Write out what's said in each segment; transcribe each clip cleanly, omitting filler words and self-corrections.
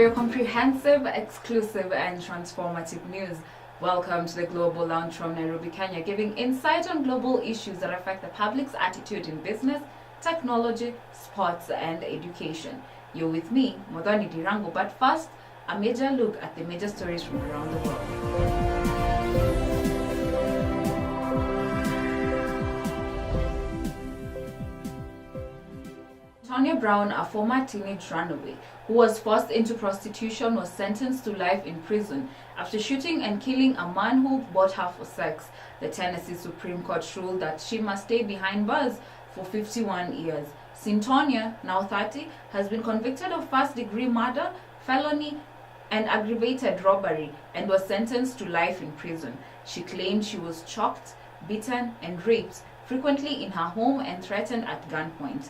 your comprehensive, exclusive, and transformative news. Welcome to the Global Lounge from Nairobi, Kenya, giving insight on global issues that affect the public's attitude in business, technology, sports, and education. You're with me, Muthoni Ndirangu, but first, a major look at the major stories from around the world. Muthoni Brown, a former teenage runaway who was forced into prostitution, was sentenced to life in prison after shooting and killing a man who bought her for sex. The Tennessee Supreme Court ruled that she must stay behind bars for 51 years. Muthoni, now 30, has been convicted of first-degree murder, felony, and aggravated robbery and was sentenced to life in prison. She claimed she was choked, beaten, and raped, frequently in her home, and threatened at gunpoint.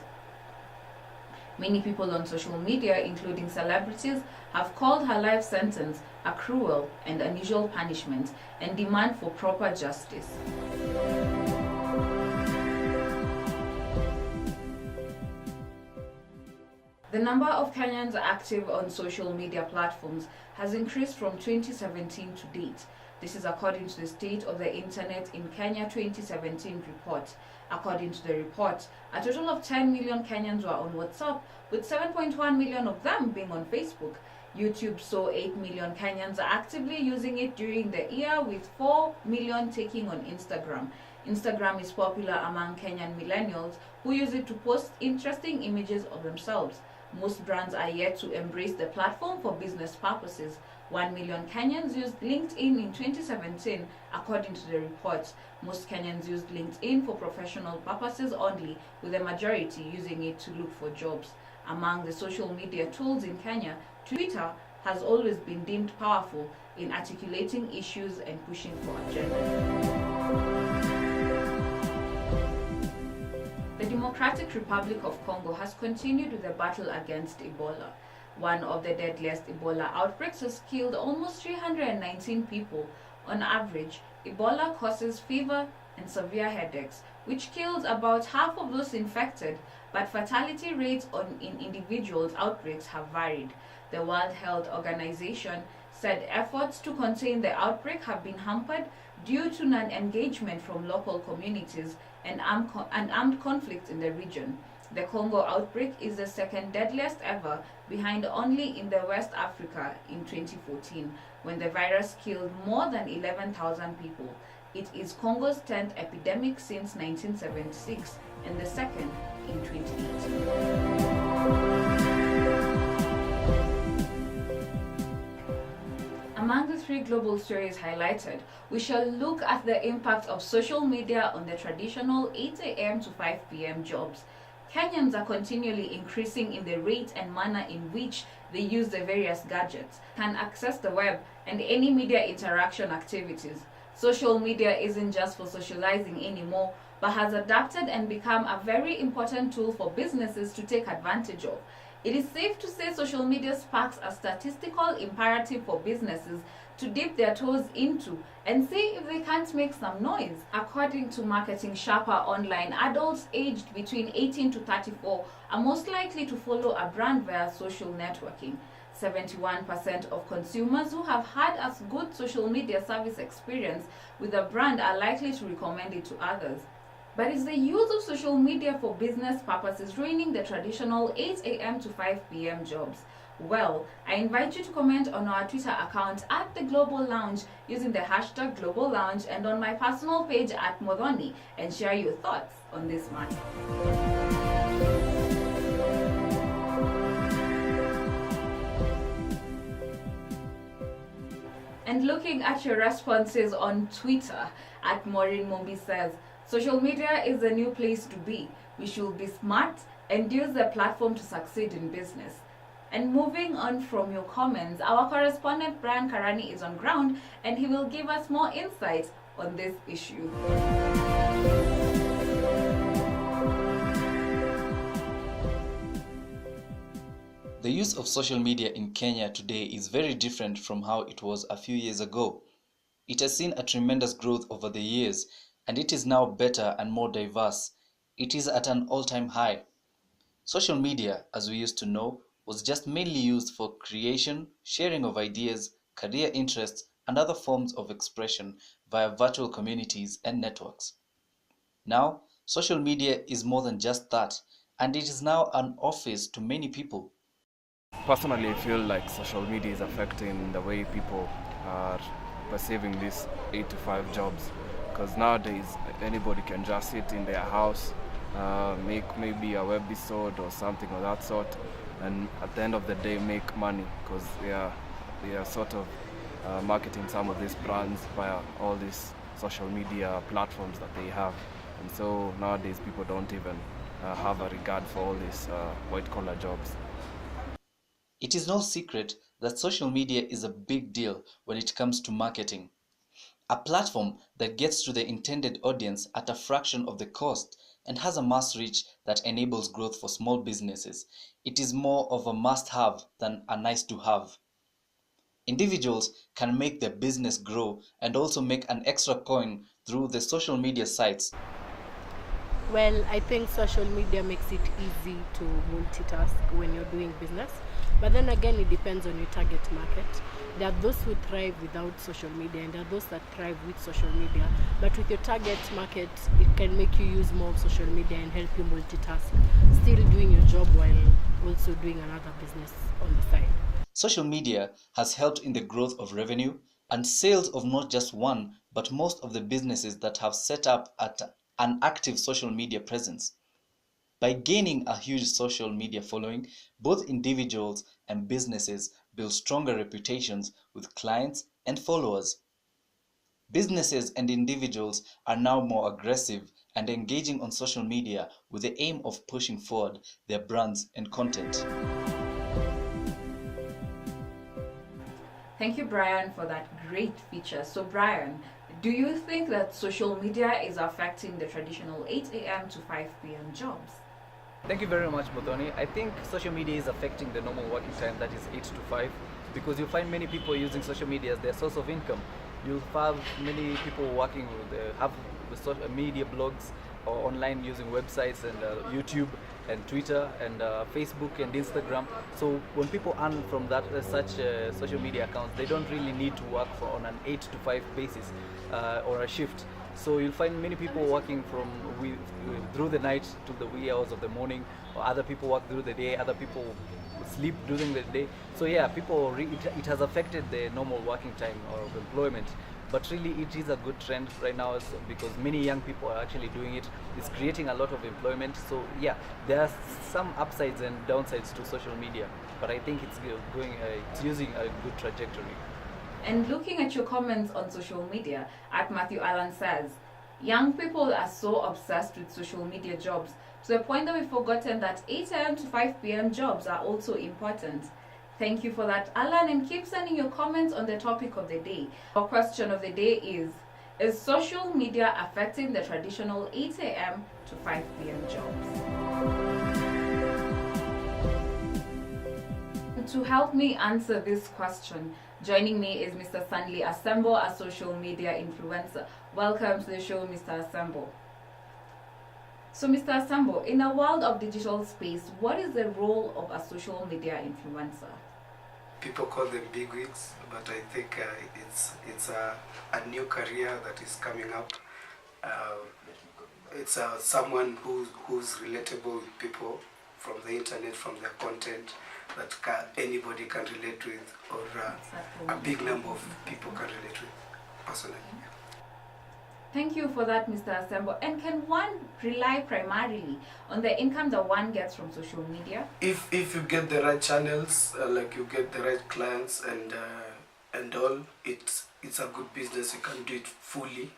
Many people on social media, including celebrities, have called her life sentence a cruel and unusual punishment and demand for proper justice. The number of Kenyans active on social media platforms has increased from 2017 to date. This is according to the State of the Internet in Kenya 2017 report. According to the report, a total of 10 million Kenyans were on WhatsApp, with 7.1 million of them being on Facebook. YouTube saw 8 million Kenyans actively using it during the year, with 4 million taking on Instagram. Instagram is popular among Kenyan millennials who use it to post interesting images of themselves. Most brands are yet to embrace the platform for business purposes. 1 million Kenyans used LinkedIn in 2017, according to the report. Most Kenyans used LinkedIn for professional purposes only, with the majority using it to look for jobs. Among the social media tools in Kenya, Twitter has always been deemed powerful in articulating issues and pushing for agendas. The Democratic Republic of Congo has continued with the battle against Ebola. One of the deadliest Ebola outbreaks has killed almost 319 people. On average, Ebola causes fever and severe headaches, which kills about half of those infected, but fatality rates in individuals' outbreaks have varied. The World Health Organization said efforts to contain the outbreak have been hampered due to non-engagement from local communities and armed conflict in the region. The Congo outbreak is the second deadliest ever, behind only in the West Africa in 2014, when the virus killed more than 11,000 people. It is Congo's 10th epidemic since 1976 and the second in 2018. Among the three global stories highlighted, we shall look at the impact of social media on the traditional 8 a.m. to 5 p.m. jobs. Kenyans are continually increasing in the rate and manner in which they use the various gadgets, can access the web, and any media interaction activities. Social media isn't just for socializing anymore, but has adapted and become a very important tool for businesses to take advantage of. It is safe to say social media sparks a statistical imperative for businesses to dip their toes into and see if they can't make some noise. According to Marketing Sharper Online, adults aged between 18 to 34 are most likely to follow a brand via social networking. 71% of consumers who have had a good social media service experience with a brand are likely to recommend it to others. But is the use of social media for business purposes ruining the traditional 8 a.m. to 5 p.m. jobs? Well, I invite you to comment on our Twitter account at The Global Lounge using the hashtag Global Lounge, and on my personal page at Muthoni, and share your thoughts on this matter. And looking at your responses on Twitter, at Maureen Mumbi says, social media is the new place to be. We should be smart and use the platform to succeed in business. And moving on from your comments, our correspondent Brian Karani is on ground and he will give us more insight on this issue. The use of social media in Kenya today is very different from how it was a few years ago. It has seen a tremendous growth over the years, and it is now better and more diverse. It is at an all-time high. Social media, as we used to know, was just mainly used for creation, sharing of ideas, career interests, and other forms of expression via virtual communities and networks. Now, social media is more than just that, and it is now an office to many people. Personally, I feel like social media is affecting the way people are perceiving these 8 to 5 jobs, because nowadays anybody can just sit in their house, make maybe a webisode or something of that sort, and at the end of the day make money, because they are sort of marketing some of these brands via all these social media platforms that they have. And so nowadays people don't even have a regard for all these white collar jobs. It is no secret that social media is a big deal when it comes to marketing. A platform that gets to the intended audience at a fraction of the cost and has a mass reach that enables growth for small businesses. It is more of a must-have than a nice-to-have. Individuals can make their business grow and also make an extra coin through the social media sites. Well, I think social media makes it easy to multitask when you're doing business. But then again, it depends on your target market. There are those who thrive without social media, and there are those that thrive with social media. But with your target market, it can make you use more of social media and help you multitask, still doing your job while also doing another business on the side. Social media has helped in the growth of revenue and sales of not just one, but most of the businesses that have set up an active social media presence. By gaining a huge social media following, both individuals and businesses build stronger reputations with clients and followers. Businesses and individuals are now more aggressive and engaging on social media with the aim of pushing forward their brands and content. Thank you, Brian, for that great feature. So, Brian, do you think that social media is affecting the traditional 8 a.m. to 5 p.m. jobs? Thank you very much, Muthoni. I think social media is affecting the normal working time, that is 8 to 5, because you find many people using social media as their source of income. You'll have many people working with have the social media blogs or online using websites and YouTube and Twitter and Facebook and Instagram. So when people earn from that such social media accounts, they don't really need to work on an 8 to 5 basis or a shift. So you'll find many people working through the night to the wee hours of the morning, or other people work through the day, other people sleep during the day. So yeah, it has affected the normal working time of employment. But really it is a good trend right now, because many young people are actually doing it. It's creating a lot of employment. So yeah, there are some upsides and downsides to social media, but I think it's using a good trajectory. And looking at your comments on social media, at Matthew Allen says, young people are so obsessed with social media jobs to the point that we've forgotten that 8 a.m. to 5 p.m. jobs are also important. Thank you for that, Alan, and keep sending your comments on the topic of the day. Our question of the day is social media affecting the traditional 8 a.m. to 5 p.m. jobs? To help me answer this question, joining me is Mr. Stanley Asembo, a social media influencer. Welcome to the show, Mr. Asembo. So, Mr. Asembo, in a world of digital space, what is the role of a social media influencer? People call them bigwigs, but I think it's a new career that is coming up. It's someone who's relatable with people from the internet, from their content, that anybody can relate with, or a big number of people can relate with personally. Thank you for that, Mr. Asembo. And can one rely primarily on the income that one gets from social media? If you get the right channels, like you get the right clients and all, it's a good business. You can do it fully,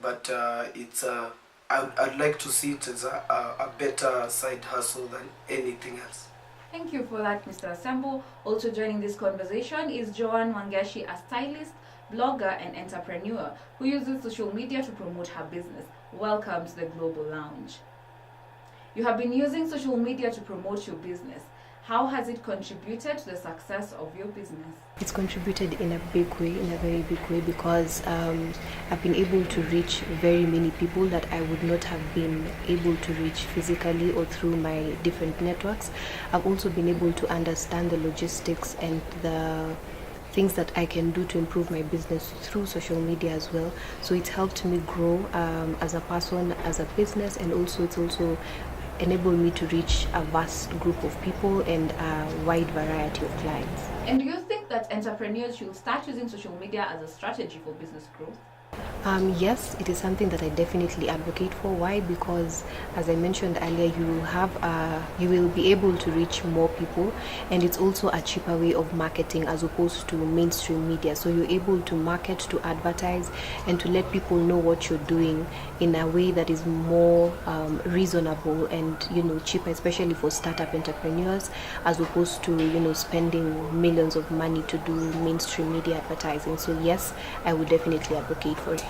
but I'd like to see it as a better side hustle than anything else. Thank you for that, Mr. Asembo. Also joining this conversation is Joanne Wangeshi, a stylist, blogger and entrepreneur who uses social media to promote her business. Welcome to the Global Lounge. You have been using social media to promote your business. How has it contributed to the success of your business? It's contributed in a big way, in a very big way, because I've been able to reach very many people that I would not have been able to reach physically or through my different networks. I've also been able to understand the logistics and the things that I can do to improve my business through social media as well. So it's helped me grow as a person, as a business, and it's also enabled me to reach a vast group of people and a wide variety of clients. And do you think that entrepreneurs should start using social media as a strategy for business growth? Yes, it is something that I definitely advocate for. Why? Because, as I mentioned earlier, you will be able to reach more people, and it's also a cheaper way of marketing as opposed to mainstream media. So you're able to market, to advertise, and to let people know what you're doing in a way that is more reasonable and cheaper, especially for startup entrepreneurs, as opposed to spending millions of money to do mainstream media advertising. So yes, I would definitely advocate for it.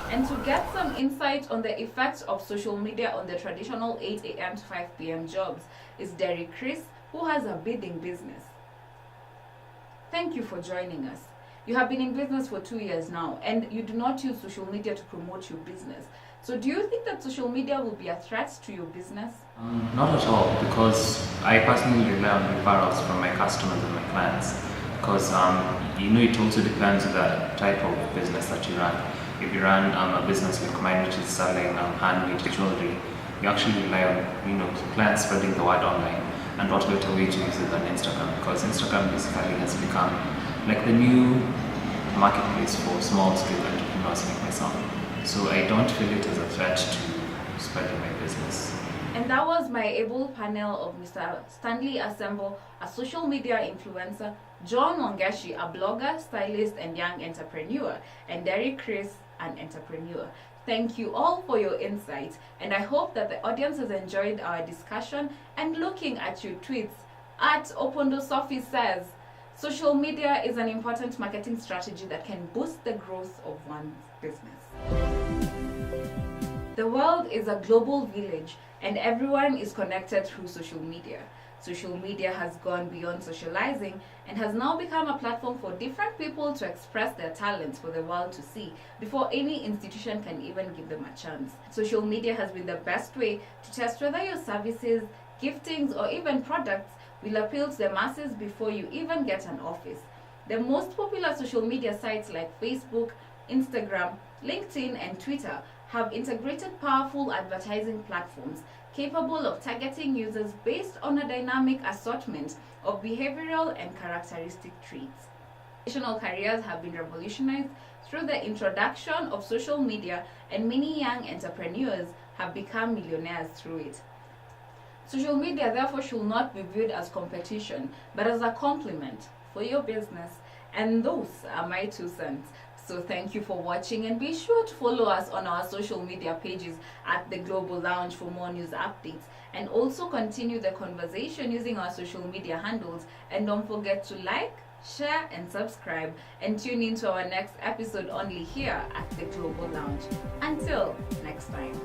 And to get some insight on the effects of social media on the traditional 8 a.m. to 5 p.m. jobs is Derek Chris, who has a bidding business. Thank you for joining us. You have been in business for 2 years now, and you do not use social media to promote your business. So do you think that social media will be a threat to your business? Not at all, because I personally rely on referrals from my customers and my clients. Because it also depends on the type of business that you run. If you run a business like mine, which is selling handmade jewelry, you actually rely on clients spreading the word online. And what better way to use it than Instagram? Because Instagram basically has become like the new marketplace for small-scale entrepreneurs like myself. So I don't feel it as a threat to spreading my business. And that was my able panel of Mr. Stanley Assemble, a social media influencer, John Wangeshi, a blogger, stylist, and young entrepreneur, and Derek Chris, an entrepreneur. Thank you all for your insights, and I hope that the audience has enjoyed our discussion and looking at your tweets. At Opondo Sophie says, social media is an important marketing strategy that can boost the growth of one's business. The world is a global village, and everyone is connected through social media. Social media has gone beyond socializing and has now become a platform for different people to express their talents for the world to see before any institution can even give them a chance. Social media has been the best way to test whether your services, giftings, or even products will appeal to the masses before you even get an office. The most popular social media sites like Facebook, Instagram, LinkedIn, and Twitter have integrated powerful advertising platforms capable of targeting users based on a dynamic assortment of behavioral and characteristic traits. Traditional careers have been revolutionized through the introduction of social media, and many young entrepreneurs have become millionaires through it. Social media therefore should not be viewed as competition, but as a complement for your business. And those are my 2 cents. So thank you for watching, and be sure to follow us on our social media pages at The Global Lounge for more news updates, and also continue the conversation using our social media handles. And don't forget to like, share, and subscribe, and tune in to our next episode only here at The Global Lounge. Until next time.